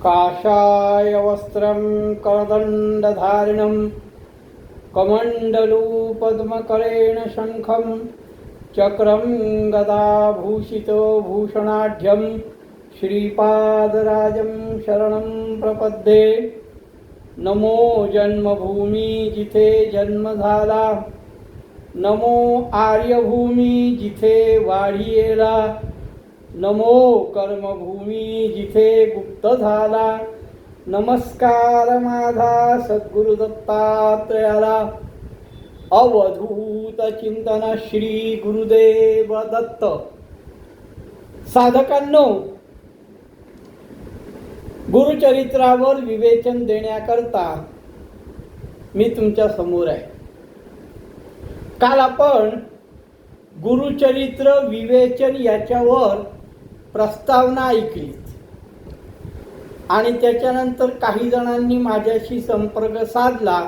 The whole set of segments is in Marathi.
काषाय वस्त्रं करदण्डधारिणं कमण्डलूपद्मकरेण शङ्खं चक्रं गदाभूषितो भूषणाढ्यं श्रीपादराजं शरणं प्रपद्ये। नमो जन्मभूमी जिथे जन्म झाला, नमो आर्यभूमी जिथे वाढियेला, नमो कर्मभूमी जिथे गुप्त झाला। नमस्कार माझा सद्गुरु दत्तात्रयाला। अवधूत चिंतन श्री गुरुदेव दत्त। साधकांनो, गुरुचरित्रावर विवेचन देण्याकरता मी तुमच्या समोर आहे। काल आपण गुरुचरित्र विवेचन याच्यावर प्रस्तावना ऐकली आणि त्याच्यानंतर काही जणांनी माझ्याशी संपर्क साधला।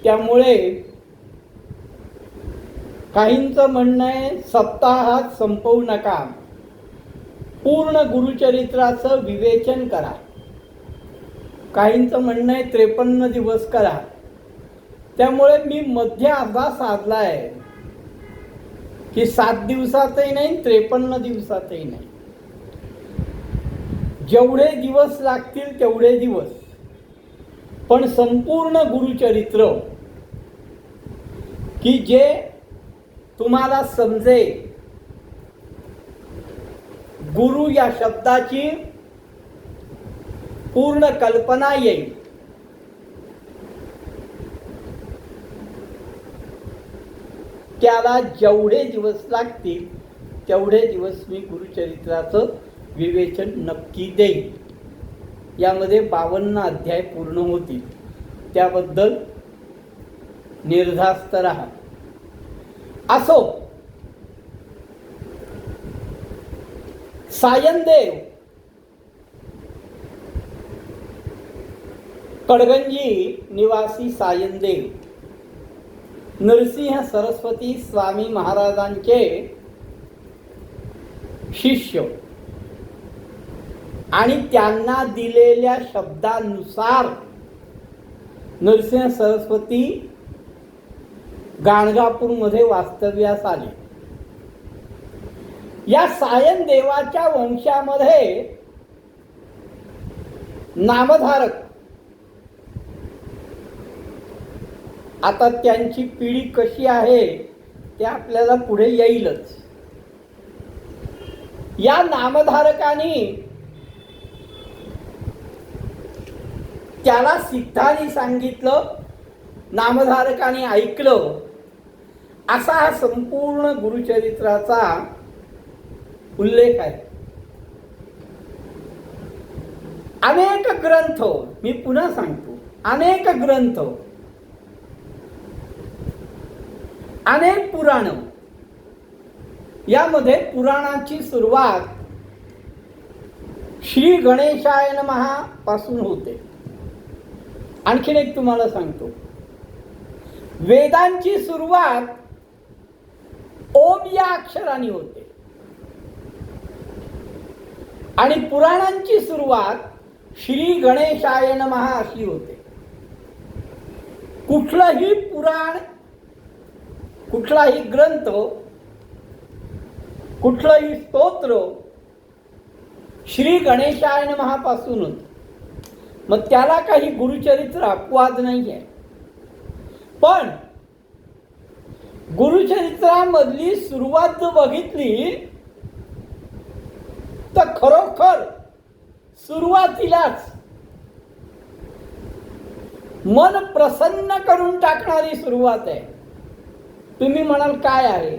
त्यामुळे काहींचं म्हणणं आहे सप्ताहात संपवू नका, पूर्ण गुरुचरित्राचं विवेचन करा। काहींचं म्हणणं आहे 53 दिवस करा। त्यामुळे मी मध्य असा साधला आहे की 7 दिवसातही नाही, 53 दिवसातही नाही। जेवढे दिवस लागतील तेवढे दिवस, पण संपूर्ण गुरुचरित्र की जे तुम्हाला समजेल, गुरु या शब्दाची पूर्ण कल्पना येईल, त्याला जेवढे दिवस लागतील तेवढे दिवस मी गुरुचरित्राचं विवेचन नक्की देईन। यामध्ये 52 अध्याय पूर्ण होतील, त्याबद्दल निर्धास्त राहा। असो, सायनदेव कडगंजी निवासी सायनदेव नरसिंह सरस्वती स्वामी महाराजांचे शिष्य आणि त्यांना दिलेल्या शब्दानुसार नरसिंह सरस्वती गाणगापूरमध्ये वास्तव्यास आले। या सायनदेवाच्या वंशामध्ये नामधारक, आता त्यांची पिढी कशी आहे ते आपल्याला पुढे येईलच। या नामधारकांनी त्याला सिद्धांनी सांगितलं, नामधारकांनी ऐकलं, असा हा संपूर्ण गुरुचरित्राचा उल्लेख आहे। अनेक ग्रंथ, मी पुन्हा सांगतो, अनेक ग्रंथ, अनेक पुराण, यामध्ये पुराणाची सुरुवात श्री गणेशाय नमः पासून होते। आणखीन एक तुम्हाला सांगतो, वेदांची सुरुवात ओम या अक्षराने होते आणि पुराणांची सुरुवात श्री गणेशाय नमः अशी होते। कुठलंही पुराण, कुठलाही ग्रंथ, कुठलंही स्तोत्र श्री गणेशाय नमः पासून होतं। मग त्याला काही गुरुचरित्र अपवाद नाही आहे, पण गुरुचरित्रामधली सुरुवात जर बघितली तर खरोखर सुरुवातीलाच मन प्रसन्न करून टाकणारी सुरुवात आहे। तुम्ही म्हणाल काय आहे,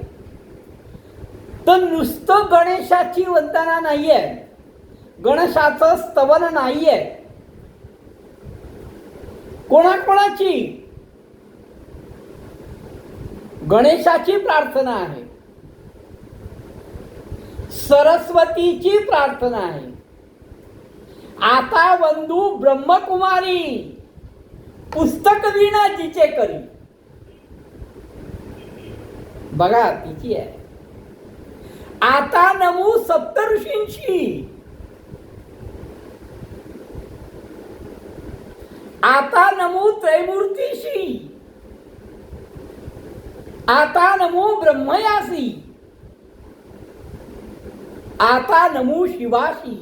तर नुसतं गणेशाची वंदना नाहीये, गणेशाचं स्तवन नाहीये, कोणाकोणाची गणेशाची प्रार्थना आहे, सरस्वतीची प्रार्थना आहे। आता वंदू ब्रह्मकुमारी पुस्तक वीणा जिचे करी, बघा तिची आहे। आता नमू सप्तऋषींची, आता नमो त्रैमूर्तीशी, आता नमो ब्रह्मयासी, आता नमो शिवाशी.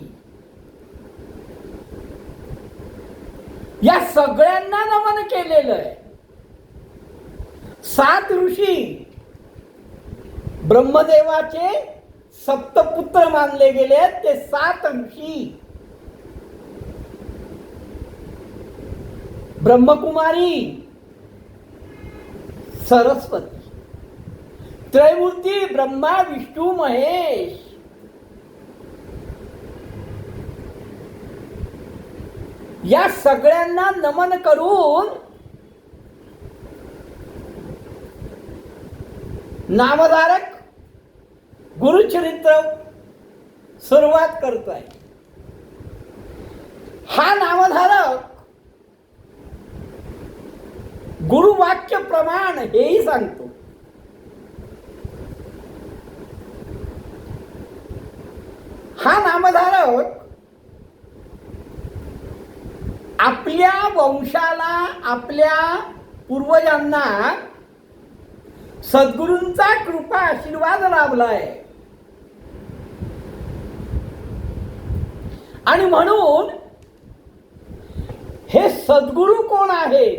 या सगळ्यांना नमन केलेलं आहे. 7 ऋषी ब्रह्मदेवाचे सप्तपुत्र मानले गेले. ते 7 ऋषी ब्रह्मकुमारी, सरस्वती, त्रैमूर्ती ब्रह्मा विष्णू महेश. या सगळ्यांना नमन करून नामधारक गुरुचरित्र सुरुवात करतोय. हा नामधारक गुरुवाक्य प्रमाण हेही सांगतो. हा नामधारक आपल्या वंशाला, आपल्या पूर्वजांना सद्गुरूंचा कृपा आशीर्वाद लाभलाय. आणि म्हणून हे सद्गुरू कोण आहे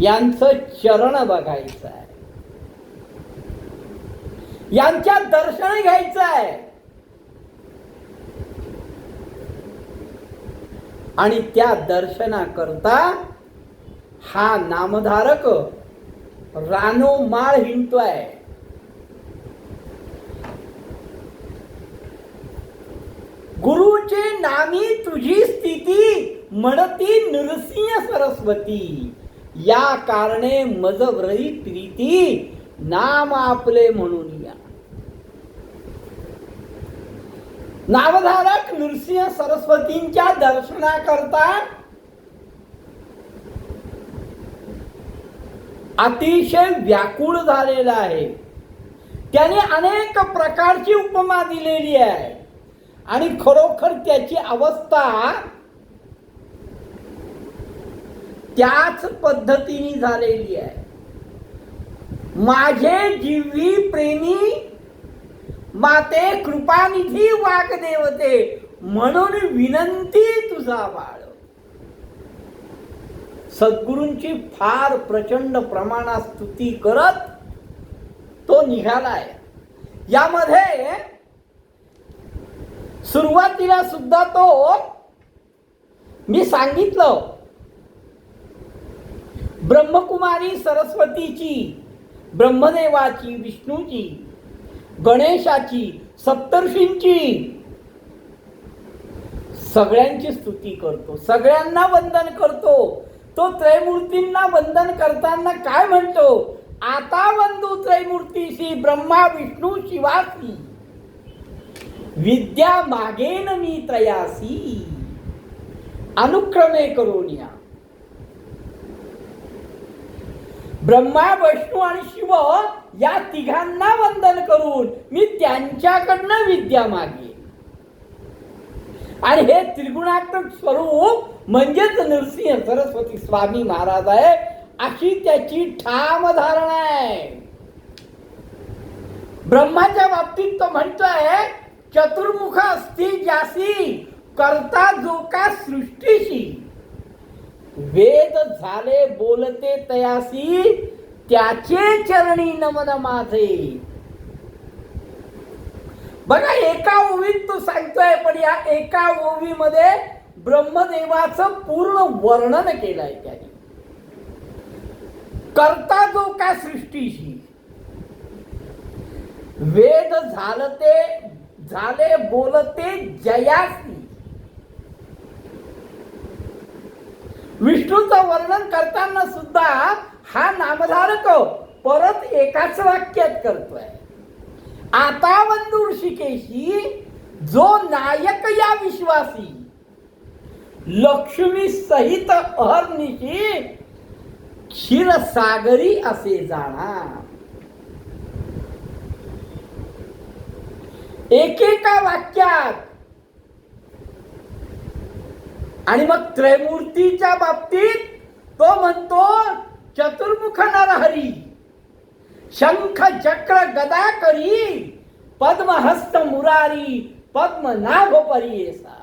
यांचं चरण बघायचं आहे, यांच्या दर्शन घ्यायचं आहे. आणि त्या दर्शनाकरता हा नामधारक रानोमाळ हिंडतोय. गुरुचे नामी तुझी स्थिती, म्हणती नृसिंह सरस्वती. या कारणे मज व्रही प्रीती, नाम आपले म्हणून या. नामधारक नृसिंह सरस्वतींच्या दर्शनाकरता अतिशय व्याकुळ झालेला आहे. त्याने अनेक प्रकारची उपमा दिलेली आहे आणि खरोखर त्याची अवस्था त्याच पद्धतीने झालेली आहे. माझे जिव्ही प्रेमी माते कृपानिधी वाग्देवते, म्हणून विनंती तुझा बाळ. सद्गुरूंची फार प्रचंड प्रमाणात स्तुती करत तो निघालाय. यामध्ये सुरुवातीला सुद्धा तो मी सांगितलं, ब्रह्मकुमारी सरस्वतीची, ब्रह्मदेवाची, विष्णूची, गणेशाची, सप्तर्षींची, सगळ्यांची स्तुती करतो, सगळ्यांना वंदन करतो. तो त्रैमूर्तींना वंदन करताना काय म्हणतो? आता वंदू त्रैमूर्तीशी, ब्रह्मा विष्णू शिवासी, विद्या मागेन मी त्रयासी, अनुक्रमे करोनिया. ब्रह्मा विष्णू आणि शिव या तिघांना वंदन करून मी त्यांच्याकडनं विद्या मागे. आणि हे त्रिगुणात्मक स्वरूप म्हणजेच नृसिंह सरस्वती स्वामी महाराज आहे, अशी त्याची ठाम धारणा आहे. ब्रह्माच्या बाबतीत तो म्हणतोय, चतुर्मुख असती ज्यासी, करता जो का सृष्टीशी, वेद झाले बोलते तयासी, त्याचे चरणी नमन माझे. बघा, एका ओवीत तो सांगतोय, पण या एका ओवीमध्ये ब्रह्मदेवाचं पूर्ण वर्णन केलंय त्याने. करता जो का सृष्टीशी, वेद झाले बोलते जयासी. विष्णूचं वर्णन करताना सुद्धा हा नामधारक परत एकाच वाक्यात करतोय, आता वंदू ऋषिकेशी, जो नायक या विश्वासी, लक्ष्मी सहित अहर्निशी, क्षीरसागरी असे जाणा. एकेका वाक्यात आणि मग त्रयमूर्तीच्या बाबतीत तो म्हणतो चतुर्मुख नरहरी, शंख चक्र गदा करी, पद्महस्त मुरारी, पद्मनाभ परियेसा.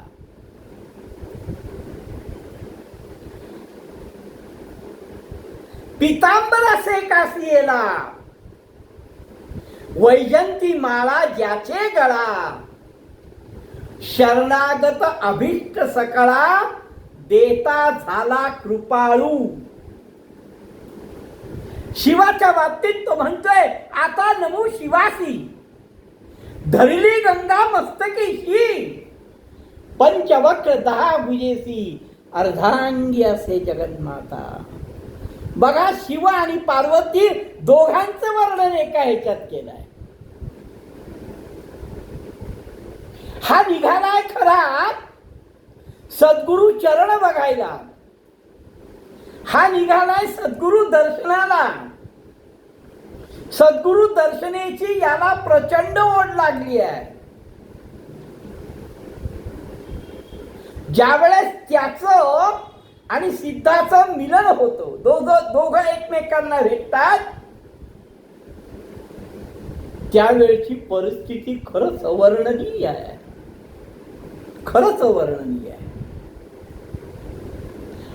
पितांबर असे कासियेला, वैजंती माळा ज्याचे गळा, शरणागत अभिष्ट सकळा, देता झाला कृपाळू. शिवाच्या बाबतीत तो म्हणतोय आता नमो शिवासी, धरली गंगा मस्तकीशी, पंचवक्र 10 भुजेसी, अर्धांगी असे जगन्माता. बघा, शिव आणि पार्वती दोघांचं वर्णन एका ह्याच्यात केलंय. हा निघालाय खरा सद्गुरु चरण बघायला, हा निघालाय सद्गुरु दर्शनाला. सद्गुरु दर्शनाची याला प्रचंड ओढ लागली आहे. ज्यावेळेस त्याचं आणि सिद्धाचं मिलन होतं, दोघं एकमेकांना भेटतात, त्यावेळची परिस्थिती खरंच अवर्णनीय आहे, खरंच अवर्णनीय आहे.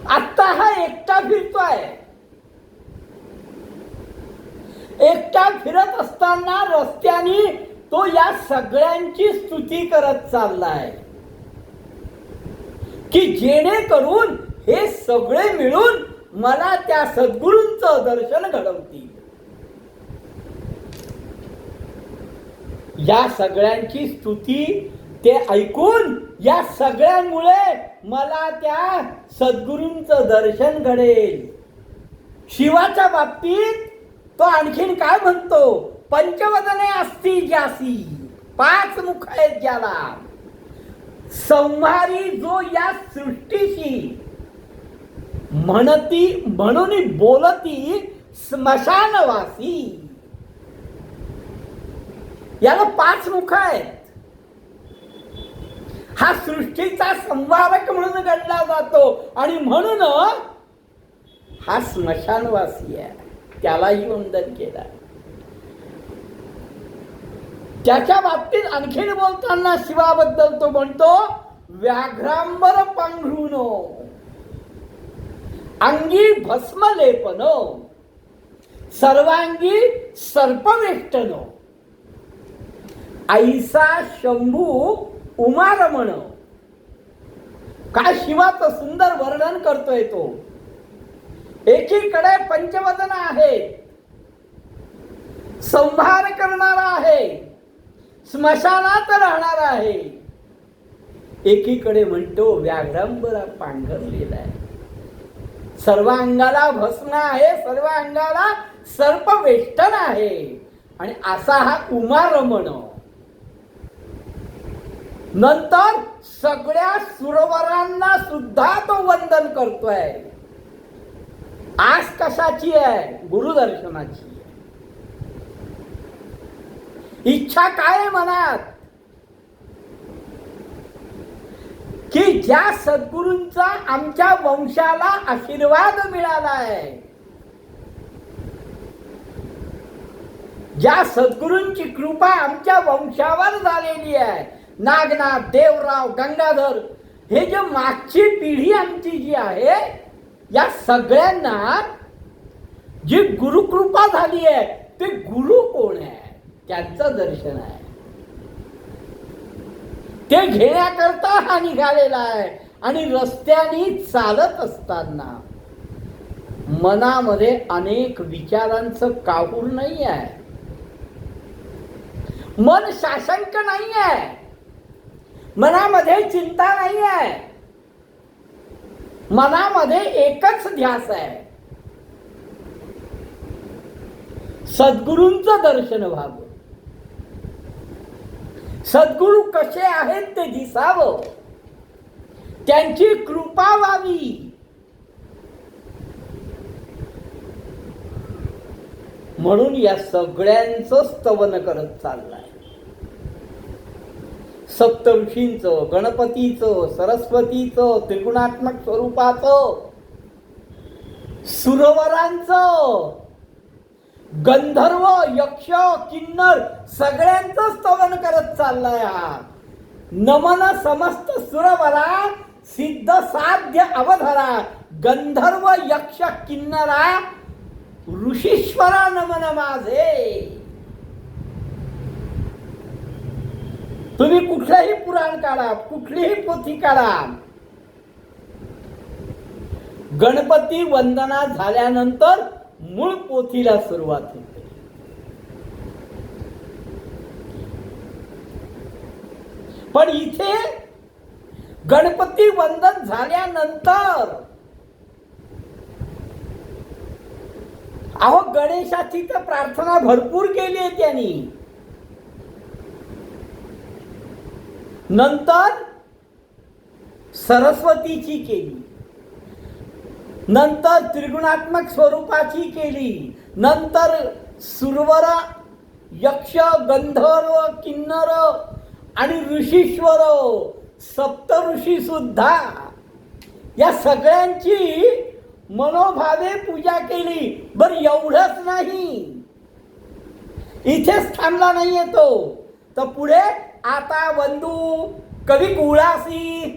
आता हा एकटा फिरतोय, एकटा फिरत असताना रस्त्याने तो या सगळ्यांची स्तुती करत चाललाय की जेणेकरून हे सगळे मिळून मला त्या सद्गुरूंचं दर्शन घडवतील. या सगळ्यांची स्तुती ते ऐकून या सगळ्यांमुळे मला त्या सद्गुरूंचं दर्शन घडेल. शिवाच्या बाबतीत तो आणखीन काय म्हणतो, पंचवदने असती ज्यासी, 5 मुख आहेत ज्याला, संहारी जो या सृष्टीशी, म्हणती म्हणून बोलती स्मशानवासी. याला 5 मुख आहेत. हा सृष्टीचा संहारक म्हणून गणला जातो आणि म्हणून हा स्मशानवासी आहे. त्यालाही वंदन केला. त्याच्या बाबतीत आणखीन बोलताना शिवाबद्दल तो म्हणतो व्याघ्रांबर पांघरूनो, अंगी भस्म लेपनो, सर्वांगी सर्पवेष्टनो, ऐसा शंभू उमारमण. काय शिवाचं सुंदर वर्णन करतोय तो. एकीकडे पंचवदन आहे, संहार करणारा आहे, स्मशानात राहणार आहे. एकीकडे म्हणतो व्याघ्रांबरा पांघरलेला आहे, सर्व अंगाला भस्म आहे, सर्व अंगाला सर्पवेष्टन आहे आणि असा हा उमारमण. नंतर सगळ्या सुरवरांना सुद्धा तो वंदन करतोय. आस कशाची आहे? गुरुदर्शनाची. इच्छा काय आहे मनात? की ज्या सद्गुरूंचा आमच्या वंशाला आशीर्वाद मिळाला आहे, ज्या सद्गुरूंची कृपा आमच्या वंशावर झालेली आहे, नागनाथ, देवराव, गंगाधर, हे जे मागची पिढी आमची जी आहे, या सगळ्यांना जी गुरुकृपा झाली आहे ते गुरु कोण आहे त्यांचं दर्शन आहे. ते घेण्याकरता हा निघालेला आहे. आणि रस्त्याने चालत असताना मनामध्ये अनेक विचारांचं काहूर नाही आहे. मन शासंक नाही आहे, मनामध्ये चिंता नाही आहे, मनामध्ये एकच ध्यास आहे, सद्गुरूंचं दर्शन व्हावं, सद्गुरू कसे आहेत ते दिसावं, त्यांची कृपा व्हावी. म्हणून या सगळ्यांचं स्तवन करत चाललाय. सप्त ऋषींचं, गणपतीचं, सरस्वतीचं, त्रिगुणात्मक स्वरूपाचं, सुरवरांचं, गंधर्व, यक्ष, किन्नर सगळ्यांचं स्तवन करत चाललाय हा. नमन समस्त सुरवरा, सिद्ध साध्य अवधरा, गंधर्व यक्ष किन्नरा, ऋषीश्वरा नमन माझे. तुम्ही कुठलंही पुराण काढा, कुठलीही पोथी काढा, गणपती वंदना झाल्यानंतर मूळ पोथीला सुरुवात होते. पण इथे गणपती वंदन झाल्यानंतर अहो गणेशाची तर प्रार्थना भरपूर केली आहे त्यांनी. नंतर सरस्वतीची केली, नंतर त्रिगुणात्मक स्वरूपाची केली, नंतर सुरवर, यक्ष, गंधर्व, किन्नर आणि ऋषीश्वर, सप्त ऋषी सुद्धा या सगळ्यांची मनोभावे पूजा केली. बर एवढंच नाही, इथेच थांबला नाहीये तो, तर पुढे आता वंदू कवी कुळासी,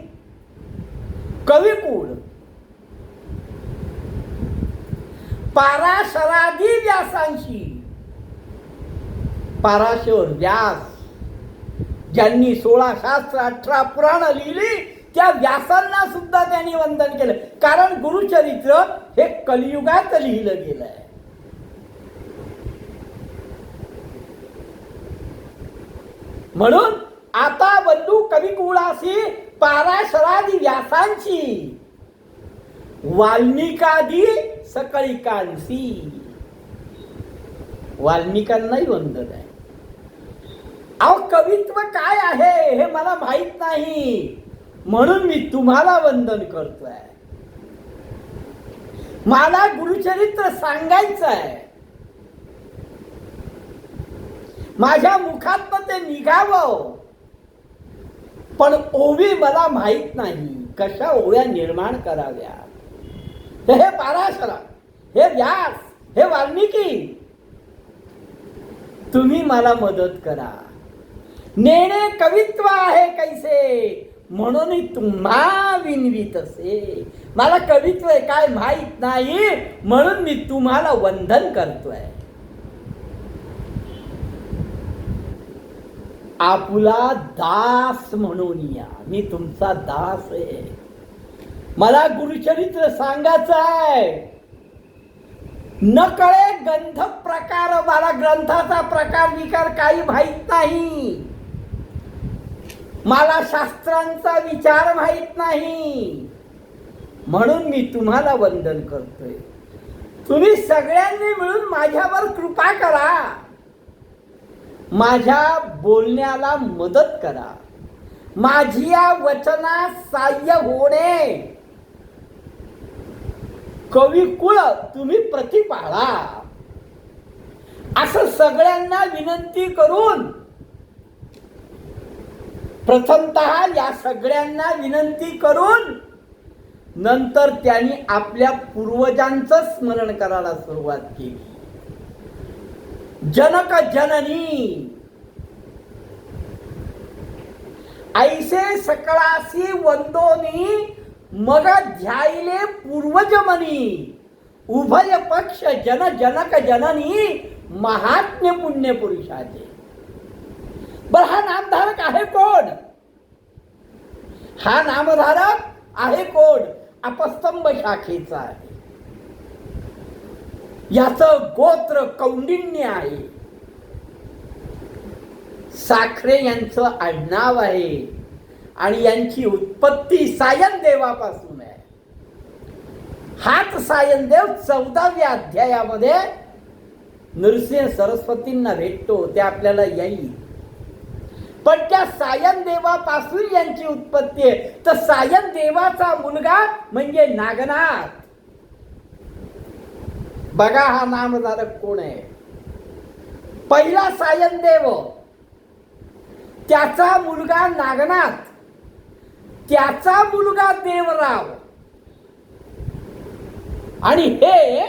कविकुळ, पाराशरादी व्यासांशी, पाराशर व्यास ज्यांनी 16 शास्त्र 18 पुराण लिहिली, त्या व्यासांना सुद्धा त्यांनी वंदन केलं. कारण गुरुचरित्र हे कलियुगात लिहिलं गेलंय. म्हणून आता वंदू कविकुळासी, पाराशरादी व्यासांची, वाल्मिकादी सकळिकांसी. वाल्मिकांनाही वंदन आहे. अहो कवित्व काय आहे हे मला माहित नाही, म्हणून मी तुम्हाला वंदन करतोय. मला गुरुचरित्र सांगायचं आहे, माझ्या मुखातनं ते निघावं, पण ओवी मला माहित नाही, कशा ओव्या निर्माण कराव्या. हे पाराशरा, हे व्यास, हे वाल्मिकी, तुम्ही मला मदत करा. नेणे कवित्व आहे कैसे, म्हणून तुम्हा विनवीत असे. मला कवित्व काय माहित नाही, म्हणून मी तुम्हाला वंदन करतोय. आपुला दास म्हणून या, मी तुमचा दास आहे. मला गुरुचरित्र सांगायचं आहे. न कळे गंध प्रकार, मला ग्रंथाचा प्रकार विकार काही माहित नाही. मला शास्त्रांचा विचार माहित नाही, म्हणून मी तुम्हाला वंदन करतोय. तुम्ही सगळ्यांनी मिळून माझ्यावर कृपा करा, माझ्या बोलण्याला मदत करा, माझी या वचनास सहाय्य होणे. कविकुळ तुम्ही प्रतिपाळा, असं सगळ्यांना विनंती करून, प्रथमतः या सगळ्यांना विनंती करून नंतर त्यांनी आपल्या पूर्वजांचं स्मरण करायला सुरुवात केली. जनक जननी ऐसे सकळासी वंदोनी, मग ध्यायले पूर्वजमनी, उभय पक्ष जन जनक जननी, महात्म्य पुण्य पुरुषाचे. बर हा नामधारक आहे कोण? हा नामधारक आहे कोण? अपस्तंभ शाखेचा आहे. याचं गोत्र कौंडिण्य आहे. साखरे यांचं आडनाव आहे आणि यांची उत्पत्ती सायन देवापासून आहे. हाच सायन देव 14व्या अध्यायामध्ये नृसिंह सरस्वतींना भेटतो, ते आपल्याला येईल. पण त्या सायन देवापासून यांची उत्पत्ती आहे. तर सायन देवाचा मुलगा म्हणजे नागनाथ. बघा हा नामधारक कोण आहे. पहिला सायन देव त्याचा मुलगा नागनाथ, त्याचा मुलगा देवराव, आणि हे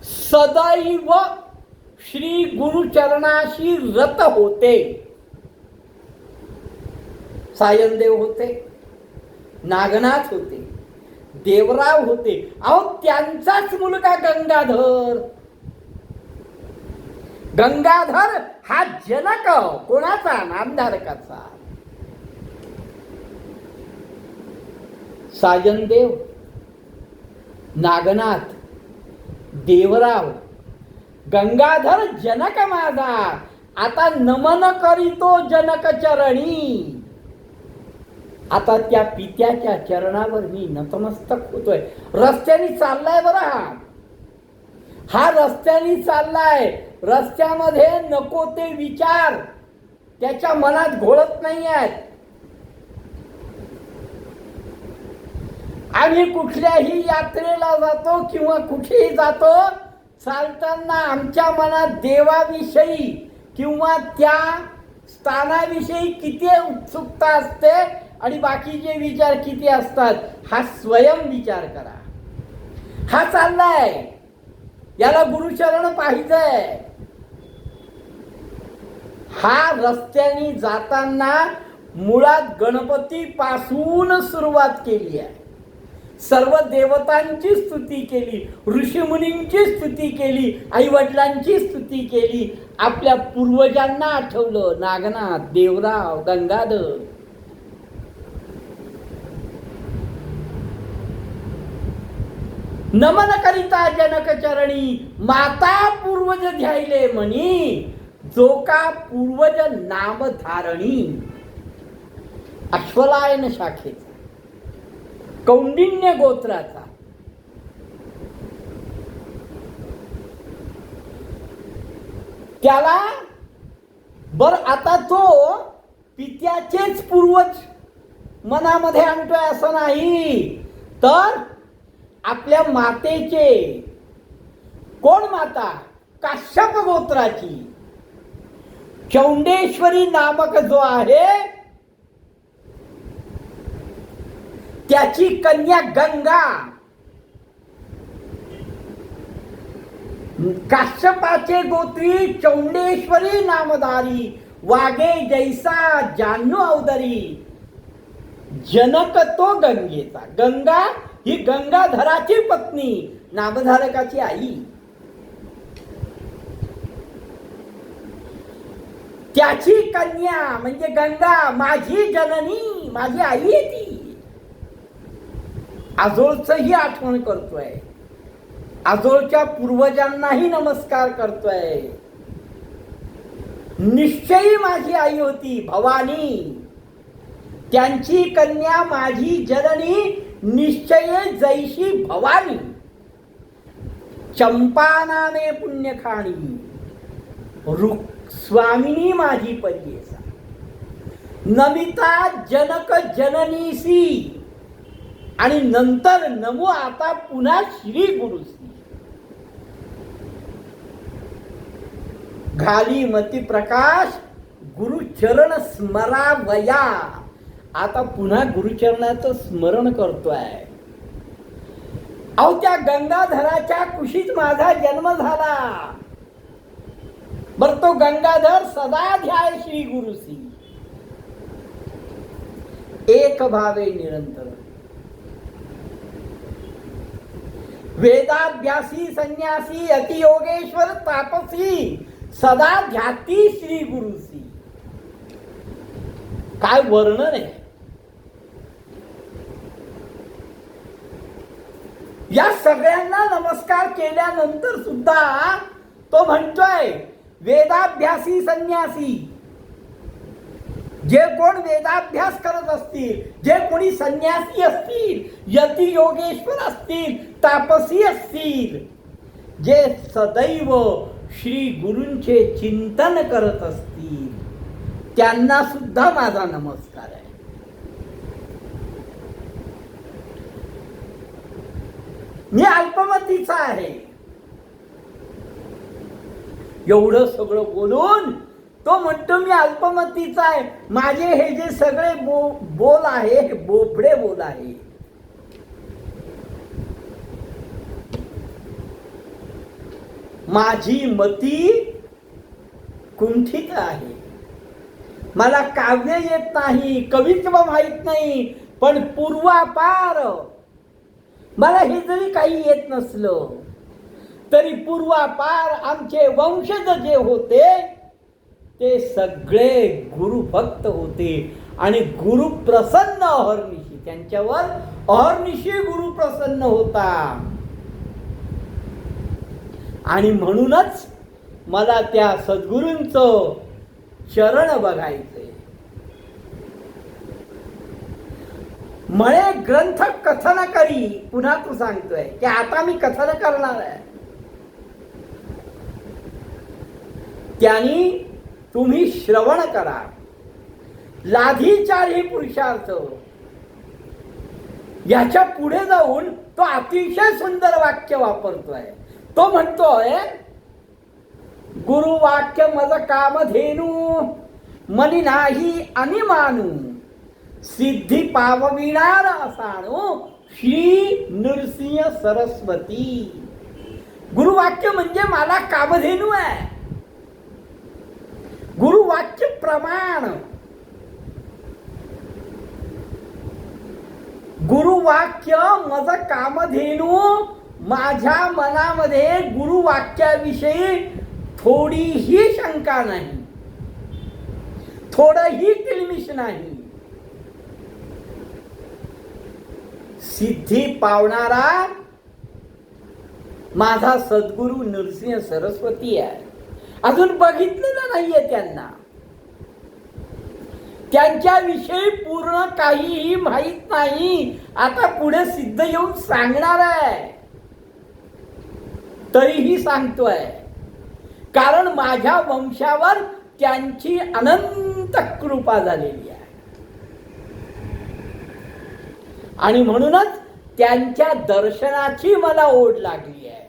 सदैव श्री गुरुचरणाशी रत होते. सायनदेव होते, नागनाथ होते, देवराव होते. अहो त्यांचाच मुलगा गंगाधर. गंगाधर हा जनक कोणाचा? नामधारकाचा. सायनदेव, नागनाथ, देवराव, गंगाधर जनक माझा. आता नमन करीतो जनक चरणी. आता त्या पित्याच्या चरणावर मी नतमस्तक होतोय. रस्त्याने चाललाय बरं, हा रस्त्याने चाललाय. रस्त्यामध्ये नको ते विचार त्याच्या मनात घोळत नाही आहेत. आम्ही कुठल्याही यात्रेला जातो किंवा कुठेही जातो, चालताना आमच्या मनात देवाविषयी किंवा त्या स्थानाविषयी किती उत्सुकता असते आणि बाकीचे विचार किती असतात, हा स्वयं विचार करा. हा चाललाय, याला गुरुचरण पाहिजेय. हा रस्त्याने जाताना मुळात गणपती पासून सुरुवात केली आहे. सर्व देवतांची स्तुती केली, ऋषीमुनींची स्तुती केली, आई वडिलांची स्तुती केली, आपल्या पूर्वजांना आठवलं. नागनाथ, देवराव, गंगाधर. नमन करिता जनक चरणी, माता पूर्वज ध्यायले म्हणी, जो का पूर्वज नामधारणी. अश्वलायन शाखेचा, कौंडिन्य गोत्राचा. त्याला बर आता तो पित्याचेच पूर्वज मनामध्ये आणतोय असं नाही, तर आपल्या मातेचे. कोण माता? काश्यप गोत्राची चौंडेश्वरी नामक जो आहे त्याची कन्या गंगा. काश्यपाचे गोत्री चौंडेश्वरी नामधारी, वागे जैसा जानू अवदरी. जनक तो गंगेचा. गंगा ही गंगाधराची पत्नी, नामधारकाची आई. त्याची कन्या म्हणजे गंगा माझी जननी, माझी आई आहे ती. आजोळचंही आठवण करतोय, आजोळच्या पूर्वजांनाही नमस्कार करतोय. निश्चयी माझी आई होती भवानी, त्यांची कन्या माझी जननी, निश्चय जैशी भवानी. चंपा नामे पुण्यखाणी, स्वामिनी माझी परियेसा. नमिता जनक जननीसी, आणि नंतर नमो आता पुन्हा श्री गुरुसी. घाली मती प्रकाश गुरुचरण स्मरावया. आता पुन्हा गुरुचरणाचं स्मरण करतोय. अहो त्या गंगाधराच्या कुशीत माझा जन्म झाला. बर तो गंगाधर सदा ध्याय श्री गुरुसी. एक भावे निरंतर. वेदाभ्यासी संन्यासी अतियोगेश्वर तापसी, सदा ध्याती श्री गुरुसी. काय वर्णन आहे. या सगळ्यांना नमस्कार केल्यानंतर सुद्धा तो म्हणतोय वेदाभ्यासी संन्यासी. जे कोण वेदाभ्यास करत असतील, जे कोणी संन्यासी असतील, यती योगेश्वर असतील, तापसी असतील, जे सदैव श्री गुरूंचे चिंतन करत असतील, त्यांना सुद्धा माझा नमस्कार आहे. मी अल्पमतीचा आहे. एवढं सगळं बोलून तो म्हणतो मी अल्पमतीचा आहे, माझे हे जे सगळे बोल आहे हे बोबडे बोल आहे. माझी मती कुंठित आहे, मला काव्य येत नाही, कवित्व माहित नाही, पण पूर्वापार मला हे जरी काही येत नसलं तरी पूर्वापार आमचे वंशज जे होते ते सगळे गुरुभक्त होते आणि गुरु प्रसन्न अहर्निशी, त्यांच्यावर अहर्निशी गुरु प्रसन्न होता. आणि म्हणूनच मला त्या सद्गुरूंचं चरण बघायचंय. म्हणे ग्रंथ कथन करी, पुन्हा तू सांगतोय की आता मी कथन करणार आहे. त्यांनी तुम्ही श्रवण करा. लाधीचारी पुरुषार्थ याच्या पुढे जाऊन तो अतिशय सुंदर वाक्य वापरतोय. तो म्हणतोय गुरुवाक्य मज कामधेनु मनी नाही आणि मानू सिद्धी पावविणार असाणू श्री नृसिंह सरस्वती. गुरुवाक्य म्हणजे मला कामधेनू आहे. गुरुवाक्य प्रमाण, गुरुवाक्य मज कामधेनू. माझ्या मनामध्ये गुरुवाक्याविषयी थोडीही शंका नाही, थोडंही किलमिश नाही. सिद्धी पावणारा माझा सद्गुरु नृसिंह सरस्वती आहे. अजून बघितलेलं नाहीये त्यांना, त्यांच्याविषयी पूर्ण काहीही माहित नाही. आता पुढे सिद्ध येऊन सांगणार आहे, तरीही सांगतोय कारण माझ्या वंशावर त्यांची अनंत कृपा झालेली आहे. आणि म्हणूनच त्यांच्या दर्शनाची मला ओढ लागली आहे.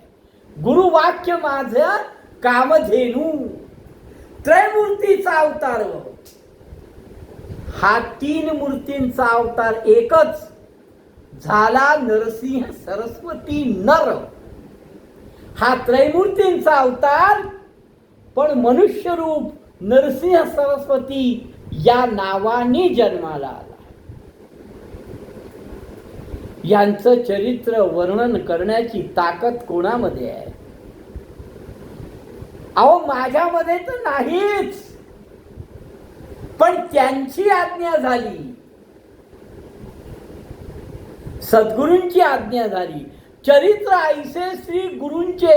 गुरुवाक्य माझं कामधेनू, त्रयमूर्तीचा अवतार. हा 3 मूर्तींचा अवतार एकच झाला, नरसिंह सरस्वती नर. हा त्रयमूर्तींचा अवतार, पण मनुष्य रूप नरसिंह सरस्वती या नावाने जन्माला आला. यांचं चरित्र वर्णन करण्याची ताकद कोणामध्ये आहे? अहो माझ्यामध्ये तर नाहीच, पण त्यांची आज्ञा झाली, सद्गुरूंची आज्ञा झाली. चरित्र ऐसे श्री गुरूंचे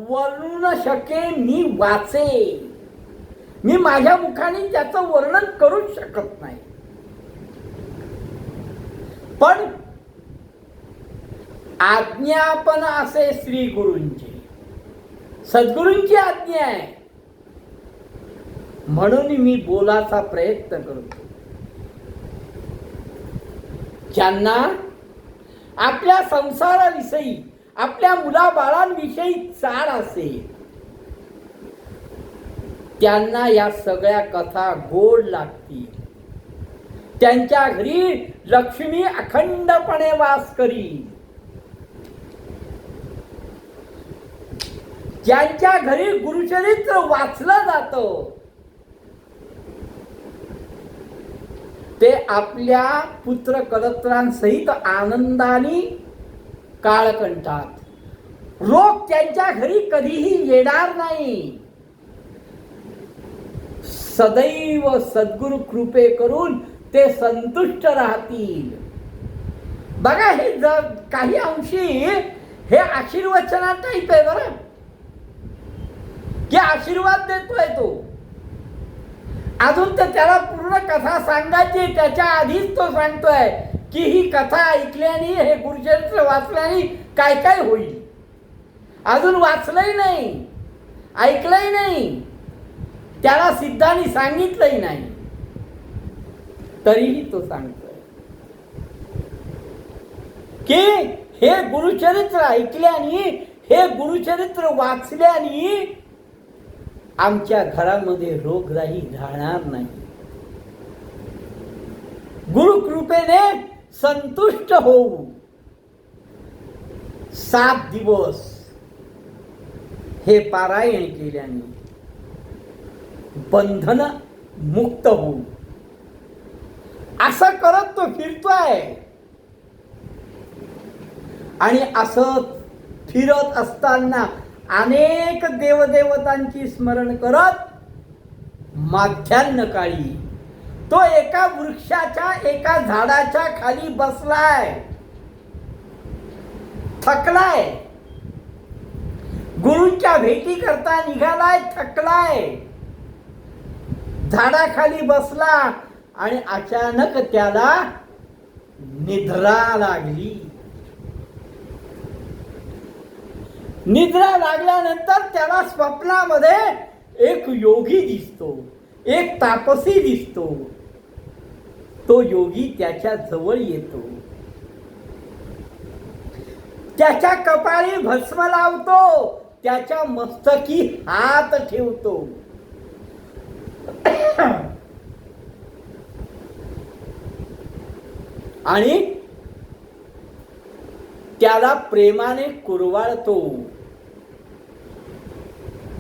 वर्णन शके मी वाचे. मी माझ्या मुखाने त्याचं वर्णन करूच शकत नाही, पण आज्ञा पण असे श्री गुरूंची, सद्गुरूंची आज्ञा आहे म्हणून मी बोलाचा प्रयत्न करतो. ज्यांना आपल्या संसाराविषयी, आपल्या मुलाबाळांविषयी चाड असेल, त्यांना या सगळ्या कथा गोड लागतील. त्यांच्या घरी लक्ष्मी अखंडपणे वास करी. ज्यांच्या घरी गुरुचरित्र वाचलं जातं ते आपल्या पुत्र कलत्रांसहित आनंदाने काळ कंठात. रोग त्यांच्या घरी कधीही येणार नाही. सदैव सद्गुरु कृपे करून ते संतुष्ट राहतील. बघा हे काही अंशी हे आशीर्वचना टाईप आहे बरं, की आशीर्वाद देतोय तो. अजून तर त्याला पूर्ण कथा सांगायची, त्याच्या आधीच तो सांगतोय की ही कथा ऐकल्याने, हे गुरुचरित्र वाचल्याने काय काय होईल. अजून वाचलंही नाही, ऐकलंही नाही, त्याला सिद्धांनी सांगितलंही नाही, तरीही तो सांगतोय की हे गुरुचरित्र ऐकल्याने, हे गुरुचरित्र वाचल्याने आमच्या घरामध्ये रोगराई राहणार नाही. गुरुकृपेने संतुष्ट होऊ. 7 दिवस हे पारायण केल्याने बंधन मुक्त होऊ. असं करत तो फिरतोय आणि असं फिरत असताना अनेक देवदेवतांची स्मरण करत माध्यान्ह काळी तो एका वृक्षाच्या एका झाडाच्या खाली बसलाय. थकलाय. गुरूंच्या भेटी करता निघालाय. थकलाय. झाडाखाली बसला आणि अचानक त्याला निद्रा लागली. निद्रा लागल्यानंतर त्याला स्वप्नामध्ये एक योगी दिसतो. एक तापसी दिसतो. तो योगी त्याच्या जवळ येतो. त्याच्या कपाळी भस्म लावतो. त्याच्या मस्तकी हात ठेवतो. आणि त्याला प्रेमाने कुरवाळतो.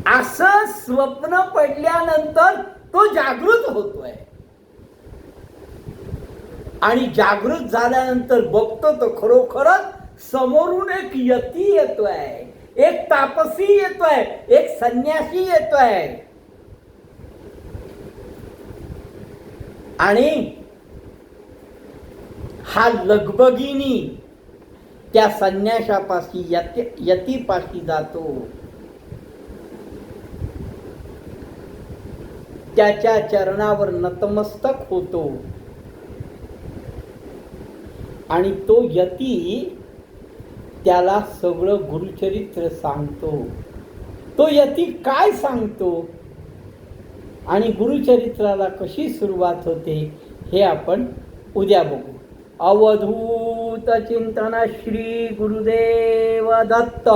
असं स्वप्न पडल्यानंतर तो जागृत होतोय. आणि जागृत झाल्यानंतर बघतो तो खरोखरच समोरून एक यती येतोय. एक तापसी येतोय. एक संन्यासी येतोय. आणि हा लगबगीनी त्या संन्याशापाशी यतीपाशी जातो. त्याच्या चरणावर नतमस्तक होतो. आणि तो यती त्याला सगळं गुरुचरित्र सांगतो. तो यती काय सांगतो आणि गुरुचरित्राला कशी सुरुवात होते हे आपण उद्या बघू. अवधूत चिंतन श्री गुरुदेव दत्त.